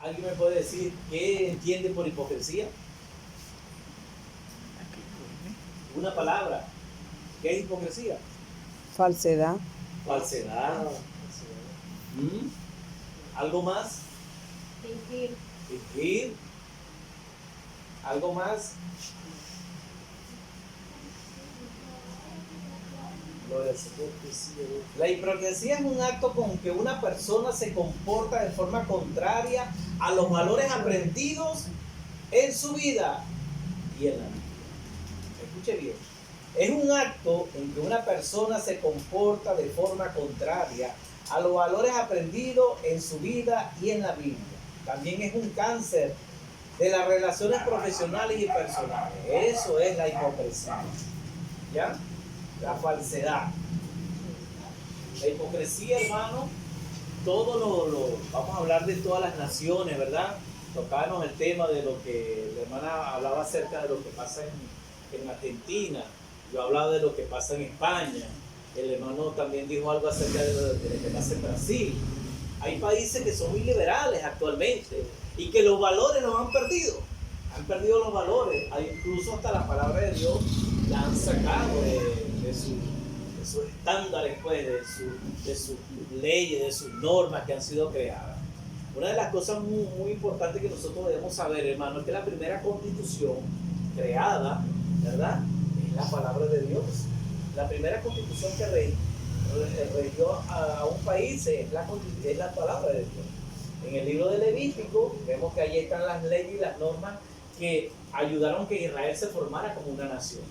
¿Alguien me puede decir qué entiende por hipocresía? Una palabra. ¿Qué es hipocresía? Falsedad. Falsedad. ¿Algo más? Fingir. Fingir. ¿Algo más? La hipocresía es un acto con que una persona se comporta de forma contraria a los valores aprendidos en su vida y en la vida. Escuche bien. Es un acto en que una persona se comporta de forma contraria a los valores aprendidos en su vida y en la Biblia. También es un cáncer de las relaciones profesionales y personales. Eso es la hipocresía. ¿Ya? La falsedad. La hipocresía, hermano, vamos a hablar de todas las naciones, ¿verdad? Tocábamos el tema de lo que la hermana hablaba acerca de lo que pasa en Argentina. Yo hablaba de lo que pasa en España. El hermano también dijo algo acerca de lo que pasa en Brasil. Hay países que son muy liberales actualmente y que los valores los han perdido. Han perdido los valores. Hay incluso hasta la palabra de Dios la han sacado de sus estándares, pues, de sus leyes, de sus normas que han sido creadas. Una de las cosas muy, muy importantes que nosotros debemos saber, hermano, es que la primera constitución creada, ¿verdad?, es la palabra de Dios. La primera constitución que regió a un país es la palabra de Dios. En el libro de Levítico vemos que allí están las leyes y las normas que ayudaron que Israel se formara como una nación.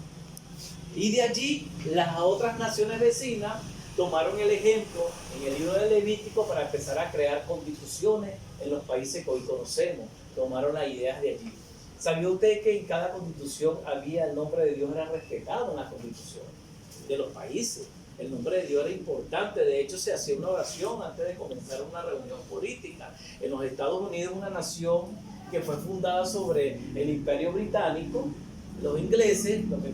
Y de allí las otras naciones vecinas tomaron el ejemplo en el libro de Levítico para empezar a crear constituciones en los países que hoy conocemos. Tomaron las ideas de allí. ¿Sabía usted que en cada constitución había el nombre de Dios era respetado en la constitución de los países? El nombre de Dios era importante. De hecho, se hacía una oración antes de comenzar una reunión política. En los Estados Unidos, una nación que fue fundada sobre el Imperio Británico, los ingleses, lo que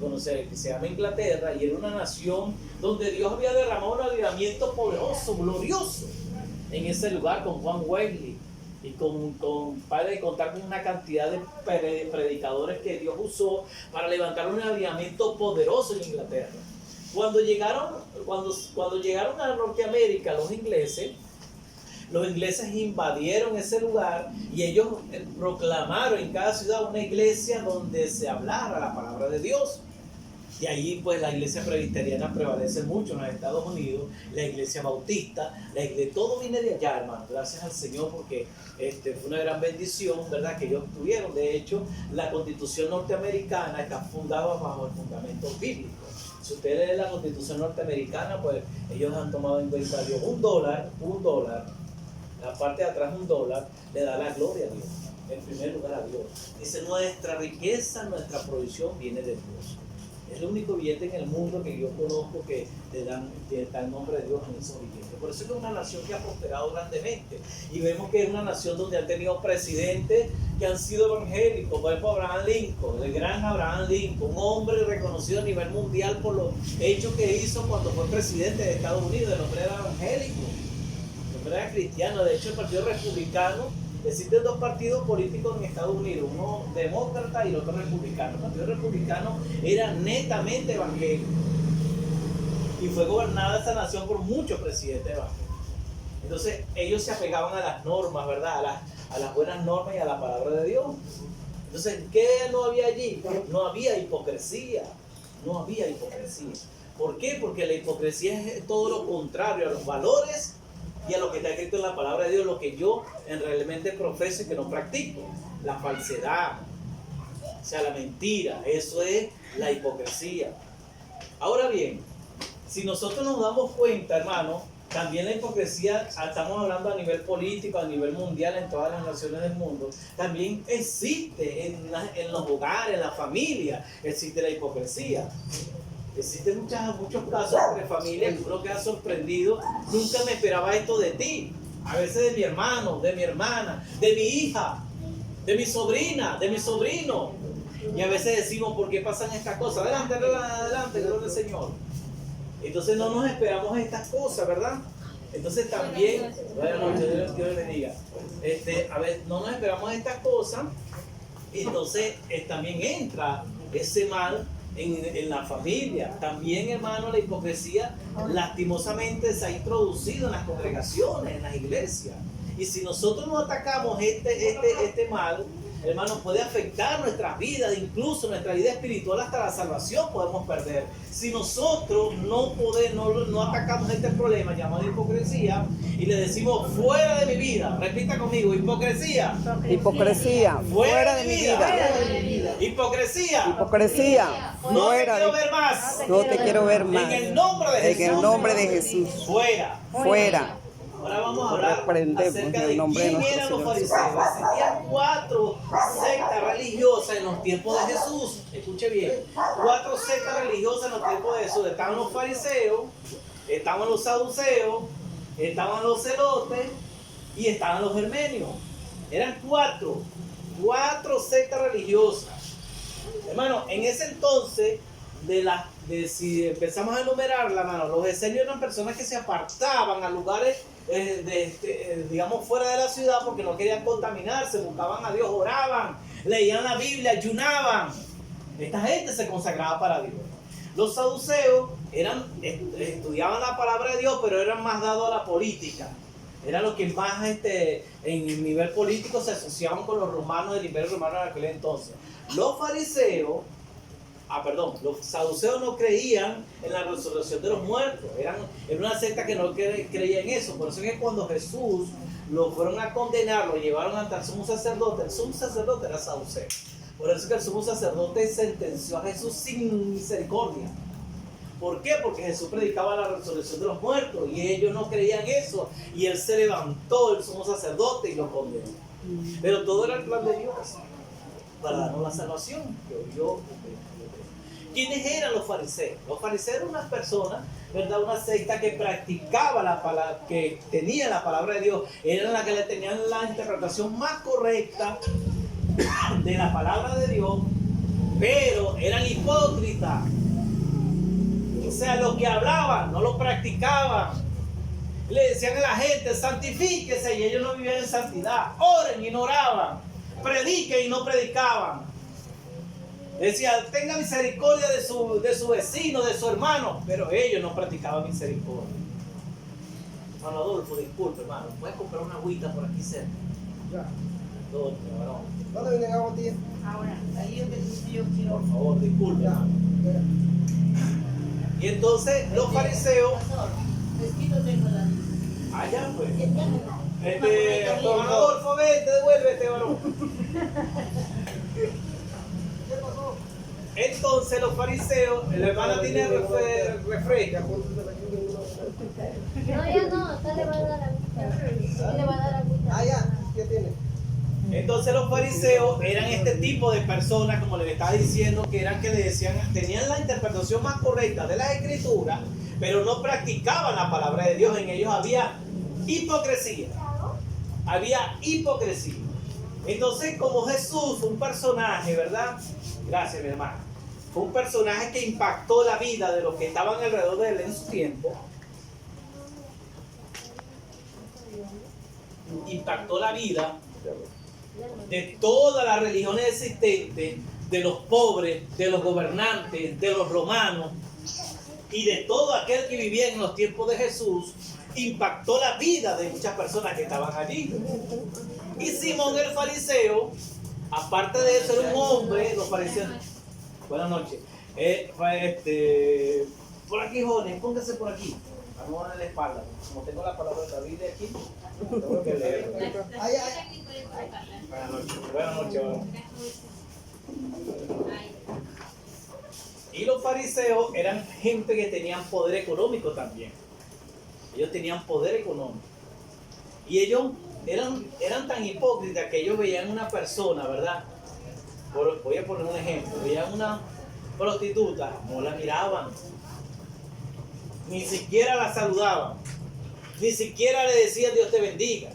se llama Inglaterra, y era una nación donde Dios había derramado un avivamiento poderoso, glorioso, en ese lugar con Juan Wesley y para de contar con una cantidad de predicadores que Dios usó para levantar un avivamiento poderoso en Inglaterra. Cuando llegaron a Norteamérica los ingleses invadieron ese lugar y ellos proclamaron en cada ciudad una iglesia donde se hablara la palabra de Dios. Y ahí pues la iglesia presbiteriana prevalece mucho en los Estados Unidos, la iglesia bautista, todo viene de allá, hermano. Gracias al Señor porque fue una gran bendición, ¿verdad?, que ellos tuvieron. De hecho, la Constitución norteamericana está fundada bajo el fundamento bíblico. Si usted lee la Constitución norteamericana, pues ellos han tomado en cuenta Dios. $1, la parte de atrás $1, le da la gloria a Dios, en primer lugar a Dios. Dice, nuestra riqueza, nuestra provisión viene de Dios. Es el único billete en el mundo que yo conozco que está el nombre de Dios en esos billetes. Por eso es que es una nación que ha prosperado grandemente. Y vemos que es una nación donde han tenido presidentes que han sido evangélicos. Por ejemplo, Abraham Lincoln, el gran Abraham Lincoln, un hombre reconocido a nivel mundial por los hechos que hizo cuando fue presidente de Estados Unidos. El hombre era evangélico, el hombre era cristiano. De hecho, el Partido Republicano, existen dos partidos políticos en Estados Unidos, uno demócrata y el otro republicano. El Partido Republicano era netamente evangélico y fue gobernada esa nación por muchos presidentes evangélicos. Entonces ellos se apegaban a las normas, ¿verdad?, a las buenas normas y a la palabra de Dios. Entonces, ¿qué no había allí? No había hipocresía. No había hipocresía. ¿Por qué? Porque la hipocresía es todo lo contrario a los valores y a lo que está escrito en la palabra de Dios, lo que yo realmente profeso y que no practico. La falsedad, o sea, la mentira, eso es la hipocresía. Ahora bien, si nosotros nos damos cuenta, hermano, también la hipocresía, estamos hablando a nivel político, a nivel mundial, en todas las naciones del mundo, también existe en los hogares, en la familia, existe la hipocresía. Existen muchos casos entre familias que uno queda sorprendido. Nunca me esperaba esto de ti. A veces de mi hermano, de mi hermana, de mi hija, de mi sobrina, de mi sobrino. Y a veces decimos, ¿por qué pasan estas cosas? Adelante, gloria al Señor. Entonces no nos esperamos estas cosas, ¿verdad? Entonces también, buenas noches, Dios les bendiga. A ver, no nos esperamos estas cosas. Entonces también entra ese mal en la familia. También, hermano, la hipocresía lastimosamente se ha introducido en las congregaciones, en las iglesias. Y si nosotros no atacamos este mal, hermano, puede afectar nuestras vidas, incluso nuestra vida espiritual, hasta la salvación podemos perder. Si nosotros no atacamos este problema llamado hipocresía y le decimos fuera de mi vida, repita conmigo, hipocresía. Hipocresía, fuera de mi vida. Hipocresía. Hipocresía, No te fuera quiero de ver más. No te quiero ver más. En el nombre de Jesús. En el nombre de Jesús. Fuera. Fuera. Ahora vamos a hablar Reprendemos acerca en de el nombre de quién nuestro eran los Señor fariseos. Existían 4 sectas religiosas en los tiempos de Jesús. Escuche bien. 4 sectas religiosas en los tiempos de Jesús. Estaban los fariseos, estaban los saduceos, estaban los celotes y estaban los hermenios. Eran 4 sectas religiosas. Hermano, en ese entonces, si empezamos a enumerarla, hermano, los esenios eran personas que se apartaban a lugares, digamos, fuera de la ciudad porque no querían contaminarse, buscaban a Dios, oraban, leían la Biblia, ayunaban. Esta gente se consagraba para Dios. Los saduceos estudiaban la palabra de Dios, pero eran más dados a la política. Eran los que más en nivel político se asociaban con los romanos del Imperio Romano en aquel entonces. Los saduceos no creían en la resurrección de los muertos. Era una secta que no creía en eso. Por eso es que cuando Jesús lo fueron a condenar, lo llevaron ante el sumo sacerdote. El sumo sacerdote era saduceo. Por eso es que el sumo sacerdote sentenció a Jesús sin misericordia. ¿Por qué? Porque Jesús predicaba la resurrección de los muertos y ellos no creían eso. Y él se levantó, el sumo sacerdote, y lo condenó. Pero todo era el plan de Dios para darnos la salvación. ¿Quiénes eran los fariseos? Los fariseos eran unas personas, ¿verdad? Una secta que practicaba la palabra, que tenía la palabra de Dios, eran las que le tenían la interpretación más correcta de la palabra de Dios, pero eran hipócritas. O sea, lo que hablaban no lo practicaban. Le decían a la gente, santifíquese, y ellos no vivían en santidad. Oren y no oraban. Prediquen y no predicaban. Decía, tenga misericordia de su vecino, de su hermano, pero ellos no practicaban misericordia. Hermano Adolfo, disculpe, hermano, ¿puedes comprar una agüita por aquí cerca? Ya. ¿Dónde vienen agua, tía? Ahora, ahí es que yo quiero. Por favor, disculpe. Ya. Y entonces los fariseos, Vestido tengo la. allá pues, hermano Adolfo, vente, devuélvete, varón. Entonces los fariseos, la hermana tiene refresco. No, ya no, acá le va a dar agüita. Le va a dar agüita. Ah, ya, ¿qué tiene? Entonces los fariseos eran este tipo de personas, como les estaba diciendo, que le decían, tenían la interpretación más correcta de las escrituras, pero no practicaban la palabra de Dios. En ellos había hipocresía. Había hipocresía. Entonces, como Jesús, un personaje, ¿verdad? Gracias, mi hermano. Fue un personaje que impactó la vida de los que estaban alrededor de él en su tiempo. Impactó la vida de todas las religiones existentes, de los pobres, de los gobernantes, de los romanos y de todo aquel que vivía en los tiempos de Jesús. Impactó la vida de muchas personas que estaban allí. Y Simón el fariseo, aparte de eso, era un hombre, los fariseos. Buenas noches. Por aquí, jóvenes, pónganse por aquí. Vamos a darle la espalda. Como tengo la palabra de la Biblia aquí, tengo que leerla. Buenas noches. Buenas noches. Y los fariseos eran gente que tenían poder económico también. Ellos tenían poder económico. Y ellos eran tan hipócritas que ellos veían una persona, ¿verdad? Voy a poner un ejemplo. Veían una prostituta, no la miraban. Ni siquiera la saludaban. Ni siquiera le decían Dios te bendiga.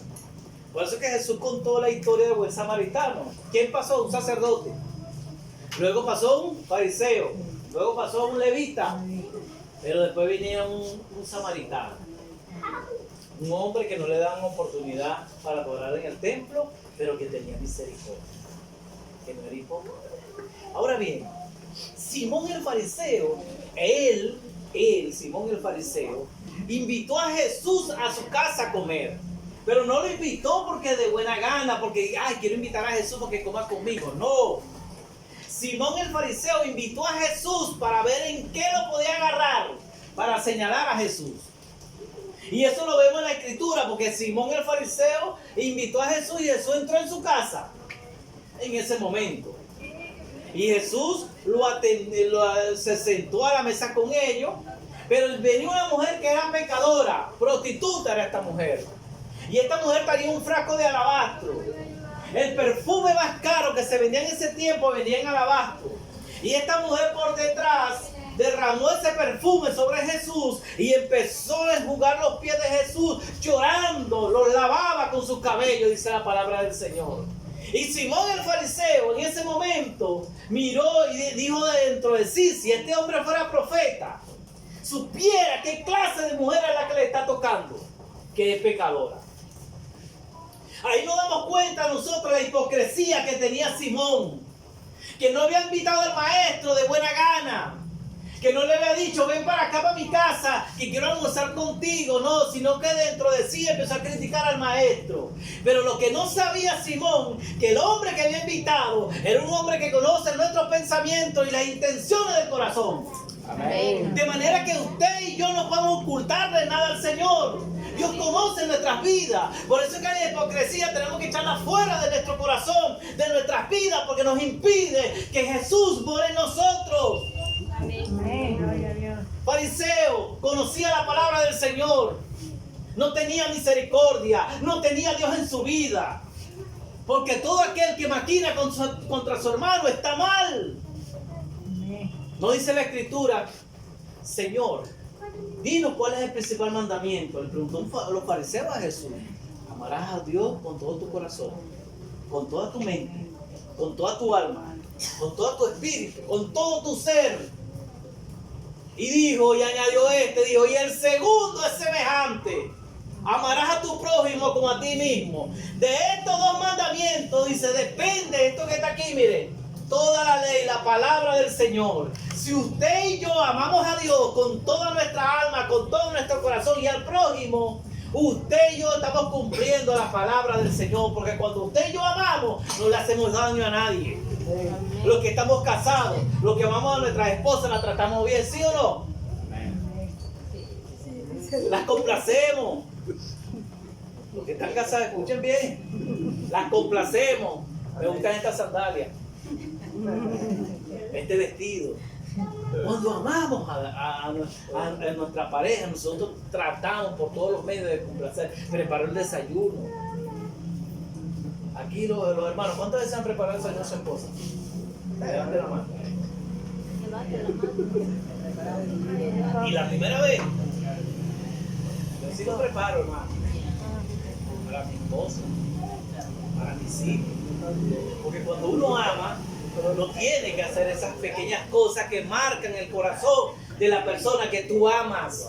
Por eso es que Jesús contó la historia del buen samaritano. ¿Quién pasó? Un sacerdote. Luego pasó un fariseo. Luego pasó un levita. Pero después venía un samaritano. Un hombre que no le dan oportunidad para adorar en el templo, pero que tenía misericordia, que no era hipócrita. Ahora bien, Simón el fariseo, Simón el fariseo, invitó a Jesús a su casa a comer. Pero no lo invitó porque de buena gana, porque quiero invitar a Jesús porque coma conmigo. No. Simón el fariseo invitó a Jesús para ver en qué lo podía agarrar, para señalar a Jesús. Y eso lo vemos en la escritura, porque Simón el fariseo invitó a Jesús y Jesús entró en su casa en ese momento. Y Jesús se sentó a la mesa con ellos, pero venía una mujer que era pecadora, prostituta era esta mujer. Y esta mujer tenía un frasco de alabastro. El perfume más caro que se vendía en ese tiempo venía en alabastro. Y esta mujer por detrás derramó ese perfume sobre Jesús y empezó a enjugar los pies de Jesús llorando, los lavaba con sus cabellos, dice la palabra del Señor. Y Simón el fariseo en ese momento miró y dijo dentro de sí: si este hombre fuera profeta, supiera qué clase de mujer es la que le está tocando, que es pecadora. Ahí nos damos cuenta nosotros la hipocresía que tenía Simón, que no había invitado al maestro de buena gana, que no le había dicho: ven para acá, para mi casa, que quiero almorzar contigo. No, sino que dentro de sí empezó a criticar al maestro. Pero lo que no sabía Simón, que el hombre que había invitado era un hombre que conoce nuestros pensamientos y las intenciones del corazón. Amén. De manera que usted y yo no podemos ocultarle nada al Señor. Dios conoce nuestras vidas. Por eso es que la hipocresía tenemos que echarla fuera de nuestro corazón, de nuestras vidas, porque nos impide que Jesús more en nosotros. Fariseo conocía la palabra del Señor, no tenía misericordia, no tenía a Dios en su vida, porque todo aquel que maquina contra su hermano está mal. No dice la escritura: Señor, dinos cuál es el principal mandamiento. Le preguntó los fariseos a Jesús: amarás a Dios con todo tu corazón, con toda tu mente, con toda tu alma, con todo tu espíritu, con todo tu ser. Y dijo, y añadió dijo: y el segundo es semejante: amarás a tu prójimo como a ti mismo. De estos dos mandamientos, dice, depende esto que está aquí, mire, toda la ley, la palabra del Señor. Si usted y yo amamos a Dios con toda nuestra alma, con todo nuestro corazón, y al prójimo, usted y yo estamos cumpliendo la palabra del Señor, porque cuando usted y yo amamos, no le hacemos daño a nadie. Los que estamos casados, los que amamos a nuestras esposas, las tratamos bien, ¿sí o no? Las complacemos. Los que están casados, escuchen bien, las complacemos. Me gustan estas sandalias, este vestido. Cuando amamos a nuestra pareja, nosotros tratamos por todos los medios de complacer. Preparar el desayuno. Aquí los hermanos, ¿cuántas veces han preparado el desayuno a su esposa? Levante la mano. Y la primera vez, yo sí lo preparo, hermano, para mi esposa, para mis hijos. Porque cuando uno ama, uno tiene que hacer esas pequeñas cosas que marcan el corazón de la persona que tú amas.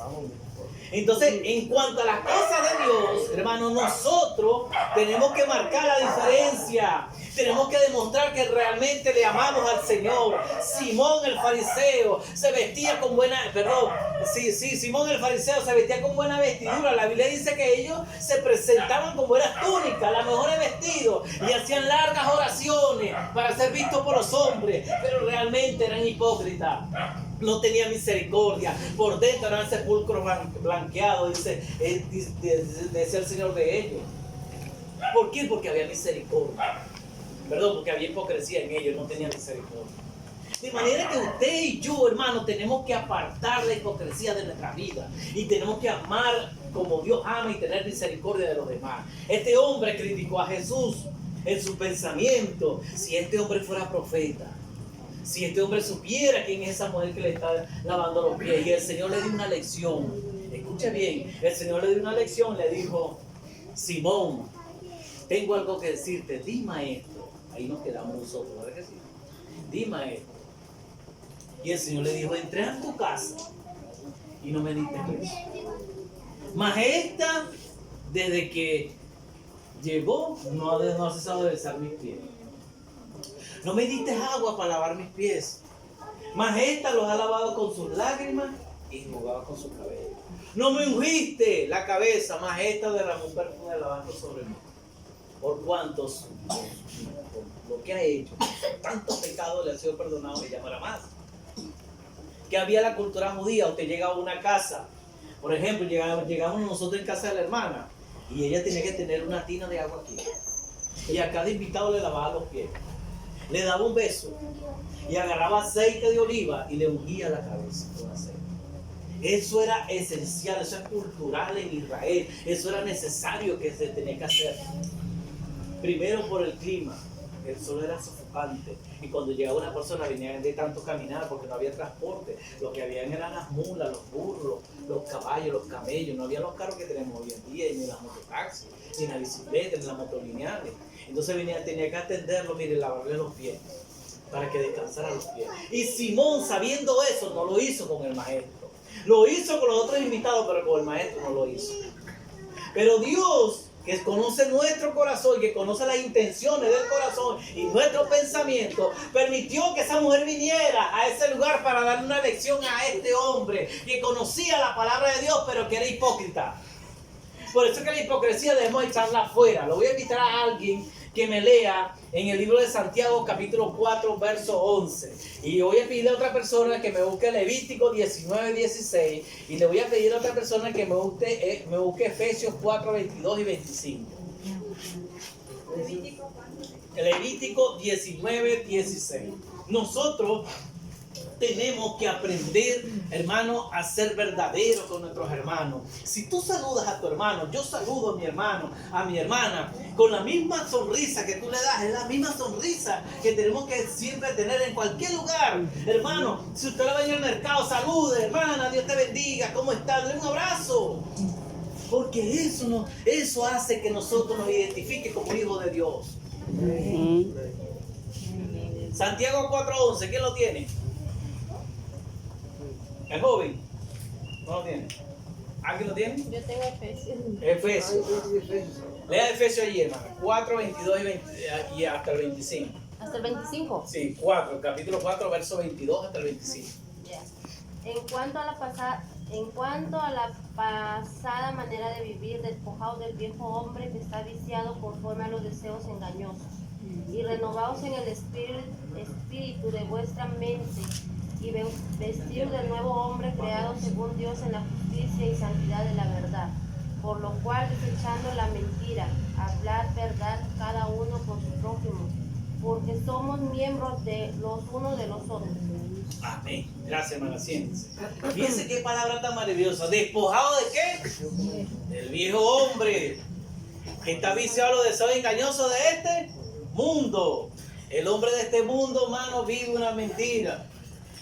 Entonces, en cuanto a las cosas de Dios, hermano, nosotros tenemos que marcar la diferencia. Tenemos que demostrar que realmente le amamos al Señor. Simón el fariseo se vestía con buena... Simón el fariseo se vestía con buena vestidura. La Biblia dice que ellos se presentaban con buenas túnicas, las mejores vestidos, y hacían largas oraciones para ser vistos por los hombres, pero realmente eran hipócritas. No tenía misericordia. Por dentro eran sepulcros blanqueados, dice el Señor de ellos. ¿Por qué? Porque había misericordia. Porque había hipocresía en ellos, no tenía misericordia. De manera que usted y yo, hermano, tenemos que apartar la hipocresía de nuestra vida y tenemos que amar como Dios ama y tener misericordia de los demás. Este hombre criticó a Jesús en su pensamiento. Si este hombre fuera profeta, si este hombre supiera quién es esa mujer que le está lavando los pies, y el Señor le dio una lección. Escuche bien, el Señor le dio una lección, le dijo: Simón, tengo algo que decirte, di maestro. Ahí nos quedamos nosotros, ¿verdad que sí? Di maestro. Y el Señor le dijo: entré a tu casa y no me diste beso. Mas esta desde que llegó, no ha cesado de besar mis pies. No me diste agua para lavar mis pies, mas esta los ha lavado con sus lágrimas y enjugaba con su cabello. No me ungiste la cabeza, mas esta derramó un perfume de lavanda sobre mí. Por cuantos, por lo que ha hecho, por tantos pecados le ha sido perdonado, me llamará más. Que había la cultura judía, usted llega a una casa, por ejemplo, llegamos nosotros en casa de la hermana, y ella tenía que tener una tina de agua aquí. Y a cada invitado le lavaba los pies, le daba un beso, y agarraba aceite de oliva y le ungía la cabeza con aceite. Eso era esencial, eso es cultural en Israel, eso era necesario que se tenía que hacer. Primero por el clima, el sol era sofocante y cuando llegaba una persona venía de tanto caminar porque no había transporte, lo que habían eran las mulas, los burros, los caballos, los camellos, no había los carros que tenemos hoy en día, ni las mototaxis, ni las bicicletas, ni las motolineales. Entonces tenía que atenderlo, mire, lavarle los pies para que descansara los pies. Y Simón, sabiendo eso, no lo hizo con el maestro. Lo hizo con los otros invitados, pero con el maestro no lo hizo. Pero Dios, que conoce nuestro corazón, que conoce las intenciones del corazón y nuestro pensamiento, permitió que esa mujer viniera a ese lugar para darle una lección a este hombre que conocía la palabra de Dios, pero que era hipócrita. Por eso es que la hipocresía debemos echarla afuera. Lo voy a invitar a alguien que me lea en el libro de Santiago, capítulo 4, verso 11. Y voy a pedirle a otra persona que me busque Levítico 19, 16. Y le voy a pedir a otra persona que me busque Efesios 4, 22 y 25. Levítico 19, 16. Nosotros tenemos que aprender, hermano, a ser verdaderos con nuestros hermanos. Si tú saludas a tu hermano, yo saludo a mi hermano, a mi hermana, con la misma sonrisa que tú le das, es la misma sonrisa que tenemos que siempre tener en cualquier lugar. Hermano, si usted la ve en el mercado, salude, hermana, Dios te bendiga, ¿cómo estás? Dale un abrazo. Porque eso hace que nosotros nos identifique como hijos de Dios. Santiago 4:11, ¿quién lo tiene? ¿El joven? ¿No lo tiene? ¿Alguien lo tiene? Yo tengo Efesios. Efesios. Lea Efesios allí, hermano. 4, 22 y hasta el 25. ¿Hasta el 25? Sí, 4, capítulo 4, verso 22 hasta el 25. Ya. En cuanto a la pasada manera de vivir, despojados del viejo hombre que está viciado conforme a los deseos engañosos, y renovaos en el espíritu de vuestra mente, y vestir del nuevo hombre creado según Dios en la justicia y santidad de la verdad. Por lo cual, desechando la mentira, hablar verdad cada uno con su prójimo, porque somos miembros de los unos de los otros. Amén. Gracias, hermana. Siéntese. Fíjense qué palabra tan maravillosa. ¿Despojado de qué? Del viejo hombre que está viciado a los deseos engañosos de este mundo. El hombre de este mundo, hermano, vive una mentira.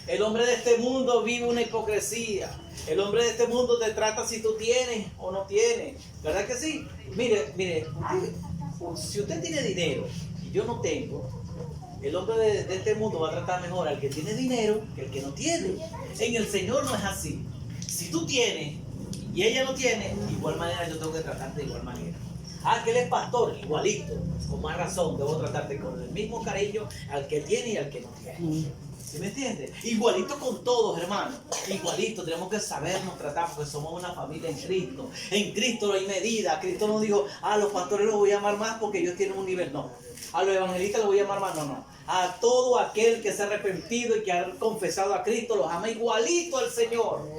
El hombre de este mundo vive una hipocresía. El hombre de este mundo te trata si tú tienes o no tienes. ¿Verdad que sí? Mire, si usted tiene dinero y yo no tengo, el hombre de este mundo va a tratar mejor al que tiene dinero que al que no tiene. En el Señor no es así. Si tú tienes y ella no tiene, de igual manera yo tengo que tratarte de igual manera. Que él es pastor, igualito, con más razón, debo tratarte con el mismo cariño al que tiene y al que no tiene. ¿Sí me entiendes? Igualito con todos, hermanos. Igualito, tenemos que sabernos tratar porque somos una familia en Cristo. En Cristo no hay medida. Cristo no dijo, a los pastores los voy a amar más porque ellos tienen un nivel. No. A los evangelistas los voy a amar más. No. A todo aquel que se ha arrepentido y que ha confesado a Cristo los ama igualito al Señor.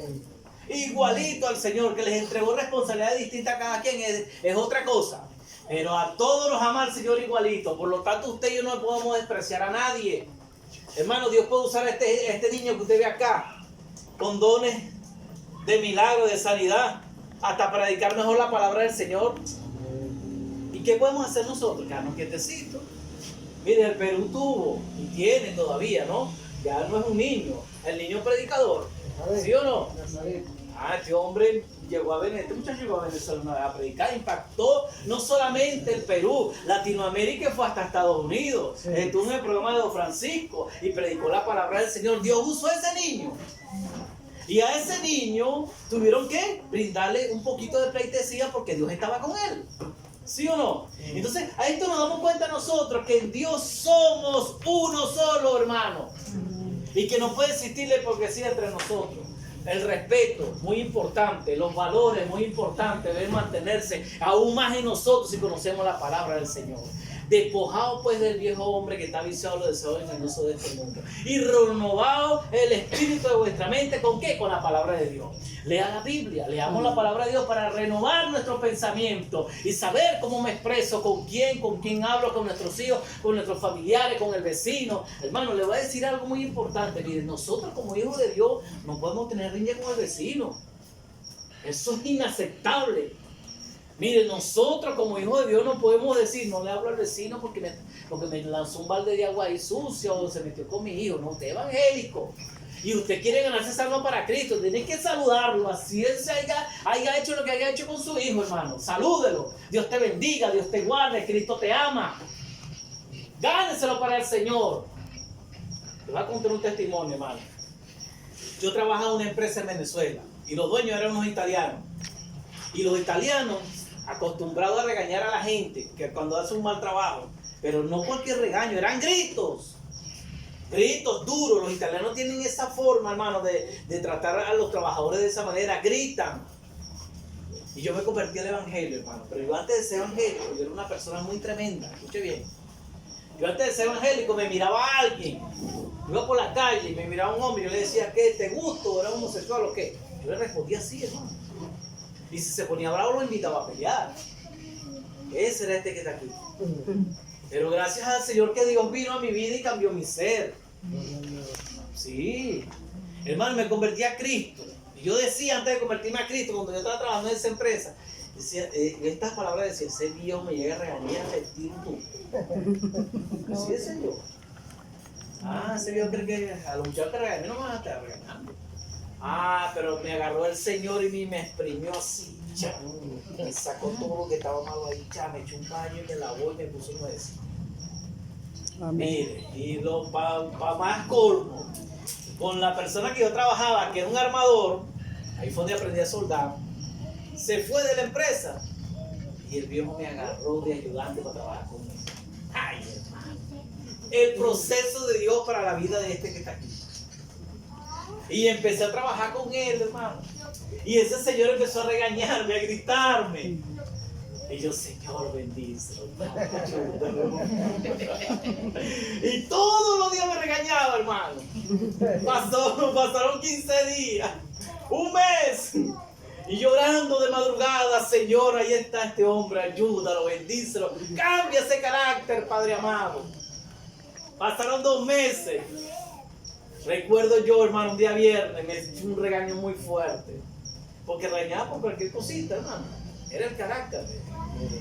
Igualito al Señor, que les entregó responsabilidades distintas a cada quien, es otra cosa. Pero a todos los ama al Señor igualito. Por lo tanto, usted y yo no podemos despreciar a nadie. Hermano, Dios puede usar a este niño que usted ve acá con dones de milagro, de sanidad, hasta para predicar mejor la palabra del Señor. ¿Y qué podemos hacer nosotros? Quedarnos quietecitos. Mire, el Perú tuvo y tiene todavía, ¿no? Ya no es un niño, el niño predicador. ¿Sí o no? Este hombre llegó a Venezuela, este muchacho llegó a Venezuela una vez a predicar, impactó no solamente el Perú, Latinoamérica, fue hasta Estados Unidos. Sí. Estuvo en el programa de Don Francisco y predicó la palabra del Señor. Dios usó a ese niño. Y a ese niño tuvieron que brindarle un poquito de pleitesía porque Dios estaba con él. ¿Sí o no? Entonces, a esto nos damos cuenta nosotros que en Dios somos uno solo, hermano. Y que no puede existir la hipocresía entre nosotros. El respeto, muy importante. Los valores, muy importantes. Deben mantenerse aún más en nosotros si conocemos la palabra del Señor. Despojado pues del viejo hombre que está viciado los deseos engañosos de este mundo. Y renovado el espíritu de vuestra mente. ¿Con qué? Con la palabra de Dios. Lea la Biblia, leamos la palabra de Dios para renovar nuestro pensamiento y saber cómo me expreso, con quién hablo, con nuestros hijos, con nuestros familiares, con el vecino. Hermano, le voy a decir algo muy importante. Miren, nosotros como hijos de Dios no podemos tener riña con el vecino. Eso es inaceptable. Miren, nosotros como hijos de Dios no podemos decir, no le hablo al vecino porque me lanzó un balde de agua ahí sucio o se metió con mi hijo. No, usted es evangélico. Y usted quiere ganarse esa alma para Cristo, tiene que saludarlo, así él haya hecho lo que haya hecho con su hijo, hermano. Salúdelo, Dios te bendiga, Dios te guarde, Cristo te ama. Gáneselo para el Señor. Te voy a contar un testimonio, hermano. Yo trabajaba en una empresa en Venezuela y los dueños eran unos italianos. Y los italianos, acostumbrados a regañar a la gente, que cuando hace un mal trabajo, pero no cualquier regaño, eran gritos. Gritos duros. Los italianos tienen esa forma, hermano, de tratar a los trabajadores de esa manera. Gritan. Y yo me convertí al evangelio, hermano. Pero yo antes de ser evangélico, yo era una persona muy tremenda. Escuche bien. Yo antes de ser evangélico me miraba a alguien. Iba por la calle y me miraba a un hombre y yo le decía, ¿qué? ¿Te gusta? ¿Era homosexual o qué? Yo le respondía así, hermano. Y si se ponía bravo, lo invitaba a pelear. Ese era este que está aquí. Pero gracias al Señor que Dios vino a mi vida y cambió mi ser. Sí. Hermano, me convertí a Cristo. Y yo decía antes de convertirme a Cristo, cuando yo estaba trabajando en esa empresa, decía, estas palabras decía, ese Dios me llega a regañar, te tiro tú. Así decía yo. Ese Dios cree que a los muchachos te regañan, no me van a estar regañando. Pero me agarró el Señor y me exprimió así. Me sacó todo lo que estaba malo ahí, me echó un baño y me lavó y me puso nuez. Mire, y para más colmo, con la persona que yo trabajaba, que era un armador, ahí fue donde aprendí a soldar, se fue de la empresa y el viejo me agarró de ayudante para trabajar conmigo. Ay, hermano, el proceso de Dios para la vida de este que está aquí. Y empecé a trabajar con él, hermano. Y ese señor empezó a regañarme, a gritarme. Y yo, Señor, bendícelo. Y todos los días me regañaba, hermano. Pasaron 15 días, un mes. Y llorando de madrugada, Señor, ahí está este hombre, ayúdalo, bendícelo. Cambia ese carácter, Padre amado. Pasaron 2 meses. Recuerdo yo, hermano, un día viernes, me echó un regaño muy fuerte. Porque regañaba por cualquier cosita, hermano. Era el carácter.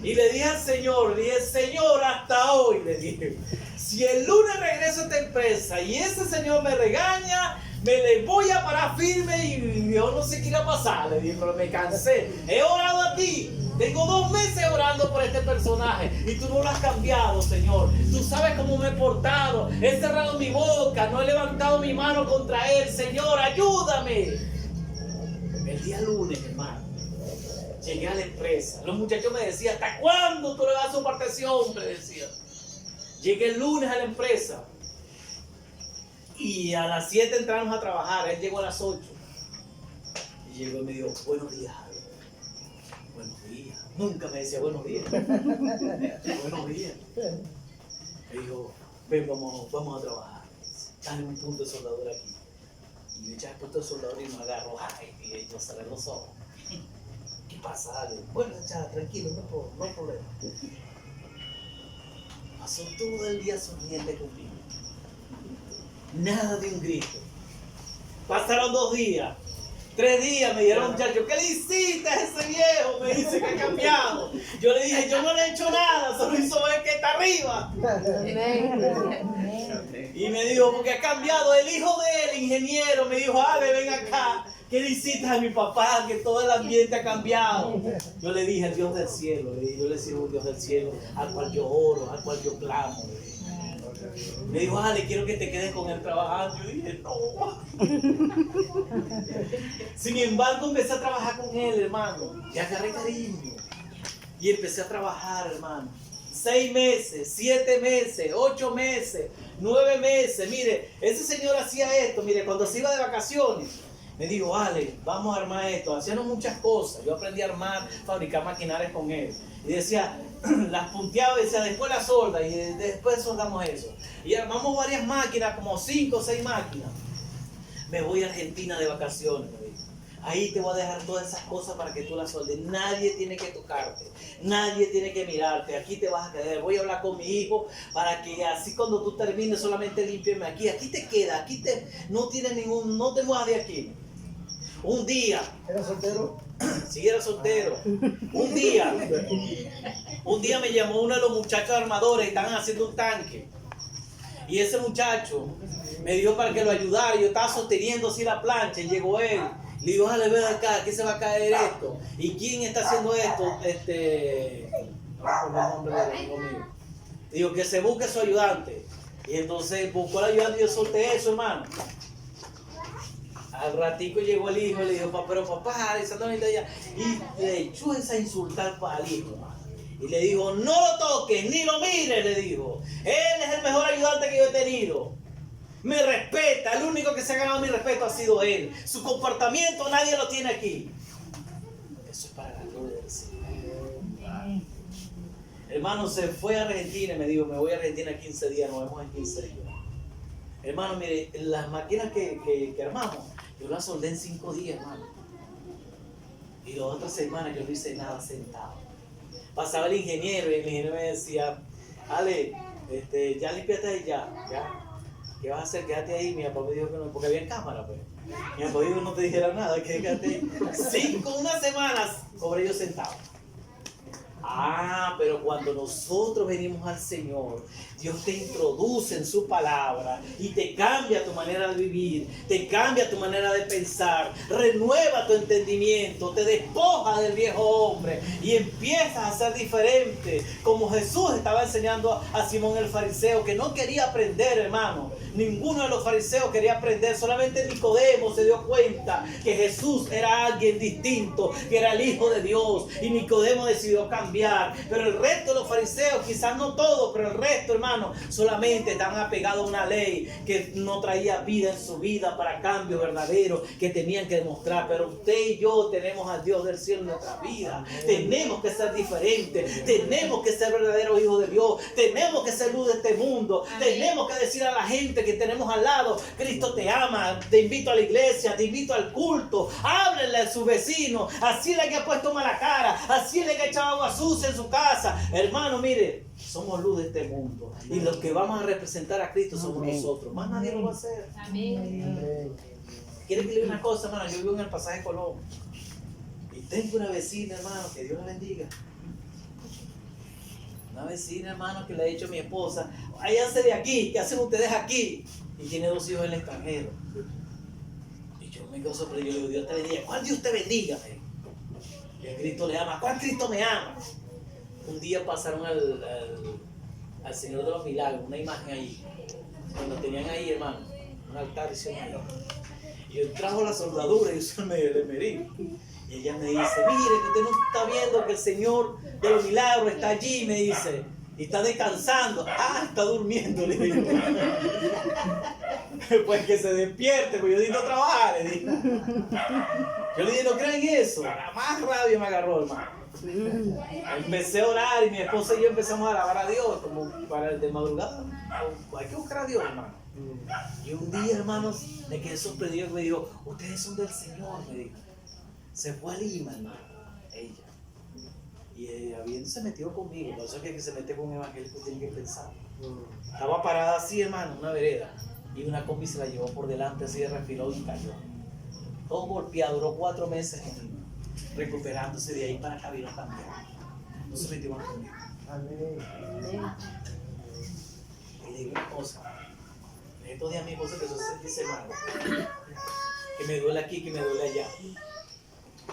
Y le dije al Señor, Señor, hasta hoy, le dije, si el lunes regreso a esta empresa y ese señor me regaña, me le voy a parar firme y yo no sé qué irá a pasar, le dije, pero me cansé. He orado a ti. Tengo 2 meses orando por este personaje y tú no lo has cambiado, Señor. Tú sabes cómo me he portado. He cerrado mi boca, no he levantado mi mano contra él. Señor, ayúdame. El día lunes, hermano, llegué a la empresa. Los muchachos me decían, ¿hasta cuándo tú le vas a soportar a ese hombre? Decía. Llegué el lunes a la empresa y a las 7 entramos a trabajar. Él llegó a las 8 y llegó y me dijo, buenos días. Buenos días. Nunca me decía buenos días. Buenos días. Me dijo, ven, vamos a trabajar. Dale un punto de soldadura aquí. Y yo eché el punto de soldadura y me agarró. Y yo cerré los ojos. ¿Qué pasa? Dale. Bueno, ya, tranquilo, no hay problema. Pasó todo el día sonriente conmigo. Nada de un grito. Pasaron 2 días. 3 días me dieron, muchachos, ¿qué le hiciste a ese viejo? Me dice que ha cambiado. Yo le dije, yo no le he hecho nada, solo hizo ver que está arriba. Y me dijo, porque ha cambiado. El hijo de él, ingeniero, me dijo, ven acá. ¿Qué le hiciste a mi papá? Que todo el ambiente ha cambiado. Yo le dije, el Dios del cielo. Yo le dije, un Dios del cielo, al cual yo oro, al cual yo clamo. Me dijo, Ale, quiero que te quedes con él trabajando. Yo dije, no. Sin embargo, empecé a trabajar con él, hermano. Y agarré cariño. Y empecé a trabajar, hermano. 6 meses, 7 meses, 8 meses, 9 meses. Mire, ese señor hacía esto. Mire, cuando se iba de vacaciones, me dijo, Ale, vamos a armar esto. Hacíamos muchas cosas. Yo aprendí a armar, fabricar maquinarias con él. Y decía, las punteaba y decía, después las solda. Y después soldamos eso. Y armamos varias máquinas, como 5 o 6 máquinas. Me voy a Argentina de vacaciones, me dijo. Ahí te voy a dejar todas esas cosas para que tú las soldes. Nadie tiene que tocarte. Nadie tiene que mirarte. Aquí te vas a quedar. Voy a hablar con mi hijo para que así cuando tú termines solamente límpiame aquí. Aquí te queda. No tienes ningún, no te muevas de aquí. Un día. ¿Era soltero? Sí, era soltero. Un día me llamó uno de los muchachos armadores. Estaban haciendo un tanque. Y ese muchacho me dijo para que lo ayudara. Yo estaba sosteniendo así la plancha. Y llegó él. Le digo, ojalá ve acá, ¿qué se va a caer esto? ¿Y quién está haciendo esto? No recuerdo el nombre del amigo mío. Digo, que se busque su ayudante. Y entonces buscó al ayudante y yo solté eso, hermano. Al ratico llegó el hijo y le dijo, pero papá, exactamente allá. Y le echó esa insultar al hijo, hermano. Y le dijo, no lo toques, ni lo mires, le dijo. Él es el mejor ayudante que yo he tenido. Me respeta, el único que se ha ganado mi respeto ha sido él. Su comportamiento nadie lo tiene aquí. Eso es para la gloria del Señor. Hermano, se fue a Argentina y me dijo, me voy a Argentina 15 días, nos vemos en 15 días. Hermano, mire, las máquinas que armamos, yo las soldé en 5 días, hermano. Y las otras semanas yo no hice nada sentado. Pasaba el ingeniero y el ingeniero me decía, Ale, ya limpiaste ahí, ya. ¿Qué vas a hacer? Quédate ahí. Mi papá me dijo que no, porque había cámara, pues. Mi papá dijo que no te dijera nada, que quédate ahí. Unas semanas cobré yo sentado. Pero cuando nosotros venimos al Señor, Dios te introduce en su palabra y te cambia tu manera de vivir, te cambia tu manera de pensar, renueva tu entendimiento, te despoja del viejo hombre y empiezas a ser diferente, como Jesús estaba enseñando a Simón el fariseo, que no quería aprender, hermano. Ninguno de los fariseos quería aprender, solamente Nicodemo se dio cuenta que Jesús era alguien distinto, que era el Hijo de Dios, y Nicodemo decidió cambiar. Pero el resto de los fariseos, quizás no todos, pero el resto, hermano, solamente estaban apegados a una ley que no traía vida en su vida para cambio verdadero que tenían que demostrar. Pero usted y yo tenemos al Dios del cielo en nuestra vida. Tenemos que ser diferentes, tenemos que ser verdaderos hijos de Dios, tenemos que ser luz de este mundo. Tenemos que decir a la gente que tenemos al lado, Cristo te ama, te invito a la iglesia, te invito al culto. Háblenle a su vecino, así le que ha puesto mala cara, así le que ha echado agua sucia en su casa. Hermano, mire, somos luz de este mundo y los que vamos a representar a Cristo somos nosotros. Más nadie lo va a hacer. Amén. ¿Quiere que le diga una cosa, hermano? Yo vivo en el pasaje Colón y tengo una vecina, hermano, que Dios la bendiga. Una vecina, hermano, que le ha dicho a mi esposa, váyanse de aquí, ¿qué hacen ustedes aquí? Y tiene 2 hijos en el extranjero. Y yo me quedo sorprendido, yo le digo, Dios te bendiga. ¿Cuál Dios te bendiga? Y el Cristo le ama. ¿Cuál Cristo me ama? Un día pasaron al Señor de los Milagros, una imagen ahí. Cuando tenían ahí, hermano, un altar hicieron ahí. Y yo trajo la soldadura y yo le medí. Y ella me dice, mire, que usted no está viendo que el Señor de los Milagros está allí, me dice. Y está descansando. Está durmiendo, le digo. Pues que se despierte, pues yo necesito trabajar, le digo. Yo le dije, ¿no creen eso? La más rabia me agarró, hermano. Empecé a orar y mi esposa y yo empezamos a alabar a Dios, como para el de madrugada. Hay que buscar a Dios, hermano. Y un día, hermanos, me quedé sorprendido y me dijo, ustedes son del Señor, me dijo. Se fue a Lima, hermano, ella. Y habiéndose metido conmigo, por eso es que se mete con un evangélico tiene que pensar. Estaba parada así, hermano, una vereda. Y una combi se la llevó por delante, así de refiló y cayó. Todo golpeado, duró 4 meses en Lima, recuperándose de ahí para acá, vino también. No se metió más conmigo. Y le digo una cosa. Estos días mi esposa empezó a sentirse mal. Que me duele aquí, que me duele allá.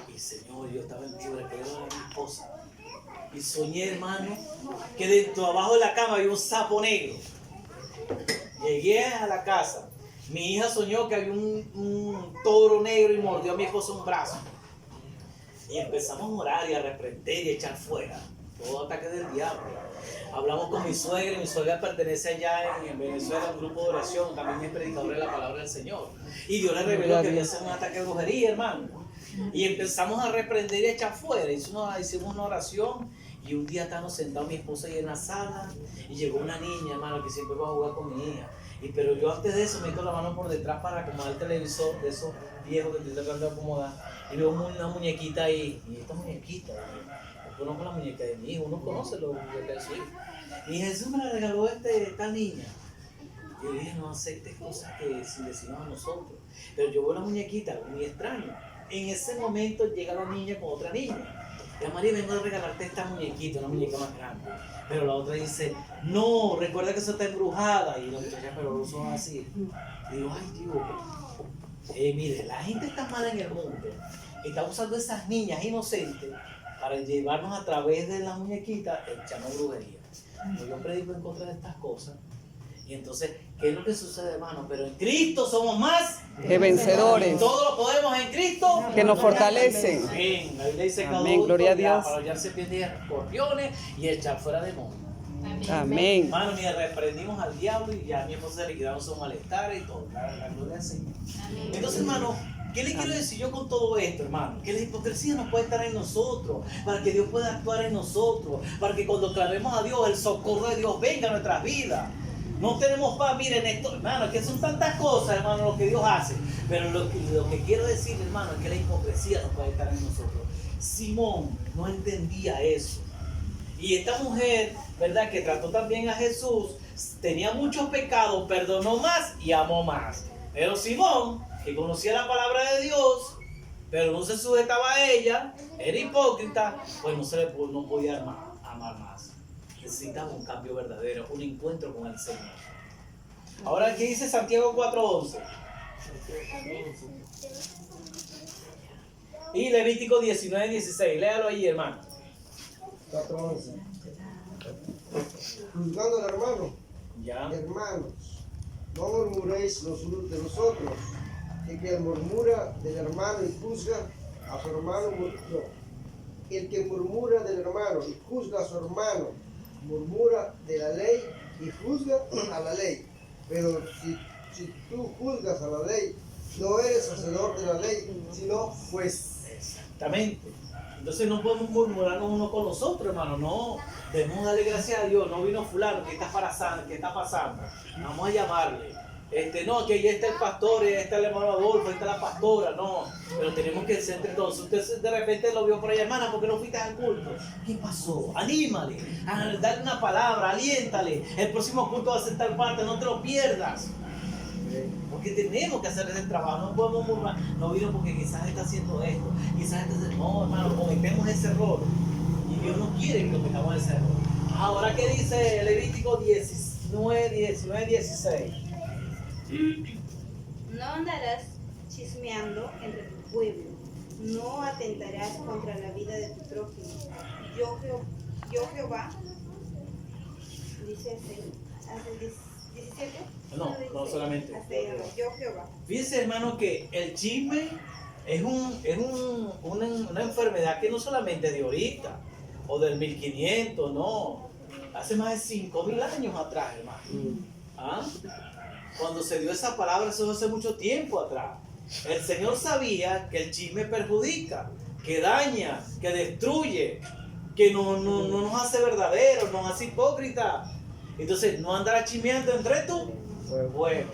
Y Señor, yo estaba en fiebre, que le duele a mi esposa. Y soñé, hermano, que dentro abajo de la cama había un sapo negro. Llegué a la casa. Mi hija soñó que había un toro negro y mordió a mi esposo un brazo. Y empezamos a orar y a reprender y a echar fuera todo ataque del diablo. Hablamos con mi suegra pertenece allá en Venezuela a un grupo de oración, también es predicador de la palabra del Señor. Y Dios le reveló que había sido un ataque de brujería, hermano. Y empezamos a reprender y a echar fuera. Hicimos una oración y un día estábamos sentados mi esposa ahí en la sala y llegó una niña, hermano, que siempre va a jugar con mi hija. Pero yo antes de eso meto la mano por detrás para acomodar el televisor de esos viejos que estoy tratando de acomodar. Y veo una muñequita ahí. Y esta muñequita, yo conozco la muñeca de mi hijo, uno conoce los muñecas de su hijo. Y Jesús me la regaló esta niña. Y yo dije, no aceptes cosas que sin decirnos a nosotros. Pero yo veo una muñequita muy extraña. En ese momento llega la niña con otra niña. Y María, vengo a regalarte esta muñequita, una muñeca más grande. Pero la otra dice, no, recuerda que eso está embrujada. Y la muchacha, pero no son así. Y digo, ay Dios, mire, la gente está mala en el mundo. Está usando esas niñas inocentes para llevarnos a través de las muñequitas, echando brujería. Pues yo predico en contra de estas cosas. Y entonces, ¿qué es lo que sucede, hermano? Pero en Cristo somos más que vencedores. Todo lo podemos en Cristo Que nos fortalece. Amén. La Biblia dice que Amén, gloria a Dios. para hollar serpientes y escorpiones y echar fuera demonios. Amén. Hermano, mira, reprendimos al diablo y ya a mi esposa le quitaron sus malestares y todo. La gloria al Señor. Entonces, hermano, ¿qué le quiero decir yo con todo esto, hermano? Que la hipocresía no puede estar en nosotros, para que Dios pueda actuar en nosotros, para que cuando clamemos a Dios, el socorro de Dios venga a nuestras vidas. No tenemos paz, miren esto, hermano, que son tantas cosas, hermano, lo que Dios hace. Pero lo que quiero decir, hermano, es que la hipocresía no puede estar en nosotros. Simón no entendía eso. Y esta mujer, ¿verdad?, que trató también a Jesús, tenía muchos pecados, perdonó más y amó más. Pero Simón, que conocía la palabra de Dios, pero no se sujetaba a ella, era hipócrita, pues no podía amar más. Necesitaba un cambio verdadero, un encuentro con el Señor. Ahora aquí dice Santiago 4:11. Y Levítico 19:16. Léalo ahí, hermano. 4:11. Juzgando al hermano. Ya. Hermanos, no murmuréis los unos de los otros, que el murmura del hermano y juzga a su hermano, no. El que murmura del hermano y juzga a su hermano, murmura de la ley y juzga a la ley. Pero si tú juzgas a la ley, no eres hacedor de la ley, sino juez. Exactamente. Entonces no podemos murmurarnos uno con los otros, hermano. No, debemos darle gracias a Dios. No vino fulano, ¿qué está pasando? Vamos a llamarle. No, que ahí está el pastor, ahí está el hermano Adolfo, ahí está la pastora, no. Pero tenemos que ser entre todos. Usted de repente lo vio por ahí, hermana, ¿por qué no fuiste al culto? ¿Qué pasó? Anímale, dale una palabra, aliéntale. El próximo culto va a ser tal parte, no te lo pierdas. Porque tenemos que hacer ese trabajo, no podemos murmurar. No vino porque quizás está haciendo esto, quizás está haciendo, no, hermano, cometemos ese error. Y Dios no quiere que cometamos ese error. Ahora, ¿qué dice Levítico 19:16? No andarás chismeando entre tu pueblo, no atentarás contra la vida de tu prójimo. Yo Jehová, dice hasta el 17. No solamente. Yo Jehová. Fíjense, hermano, que el chisme es una enfermedad que no solamente es de ahorita o del 1500, no. Hace más de 5000 años atrás, hermano. ¿Ah? Cuando se dio esa palabra, eso hace mucho tiempo atrás. El Señor sabía que el chisme perjudica, que daña, que destruye, que no nos hace verdaderos, nos hace hipócritas. Entonces, no andará chismeando entre tu pueblo.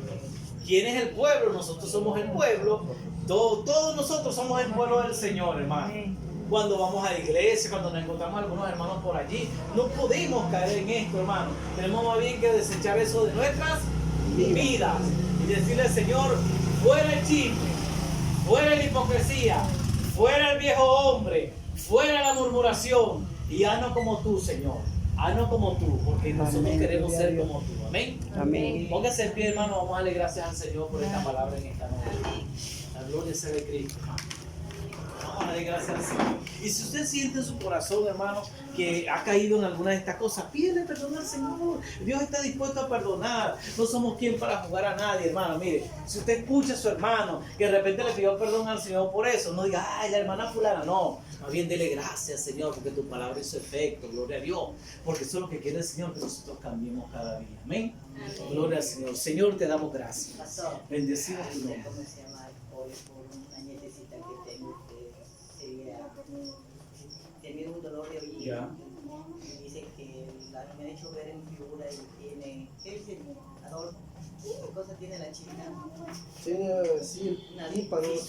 ¿Quién es el pueblo? Nosotros somos el pueblo. Todos nosotros somos el pueblo del Señor, hermano. Cuando vamos a la iglesia, cuando nos encontramos algunos hermanos por allí, no podemos caer en esto, hermano. Tenemos más bien que desechar eso de nuestras vidas y decirle al Señor, fuera el chisme, fuera la hipocresía, fuera el viejo hombre, fuera la murmuración, y haznos como tú, Señor. Haznos como tú, porque nosotros queremos ser como tú. Amén. Amén. Póngase en pie, hermano. Vamos a darle gracias al Señor por esta palabra en esta noche. La gloria sea de Cristo, hermano. Vamos a darle gracias al Señor. Y si usted siente en su corazón, hermano, que ha caído en alguna de estas cosas, pídele perdón al Señor. Dios está dispuesto a perdonar. No somos quien para jugar a nadie, hermano. Mire, si usted escucha a su hermano que de repente le pidió perdón al Señor por eso, no diga, ay, la hermana fulana. No, más bien dele gracias, Señor, porque tu palabra hizo efecto. Gloria a Dios. Porque eso es lo que quiere el Señor, que nosotros cambiemos cada día. Amén. Gloria al Señor. Señor, te damos gracias. Pastor, Bendecimos tu nombre. ¿cómo se llama? Hoy por una nietecita que tengo que tenía un dolor de oído. Ya. Y dice que me ha hecho ver en figura y tiene, ¿qué dice? Adolfo, ¿qué cosa tiene la chica? Tiene así Una tímpano, fisura.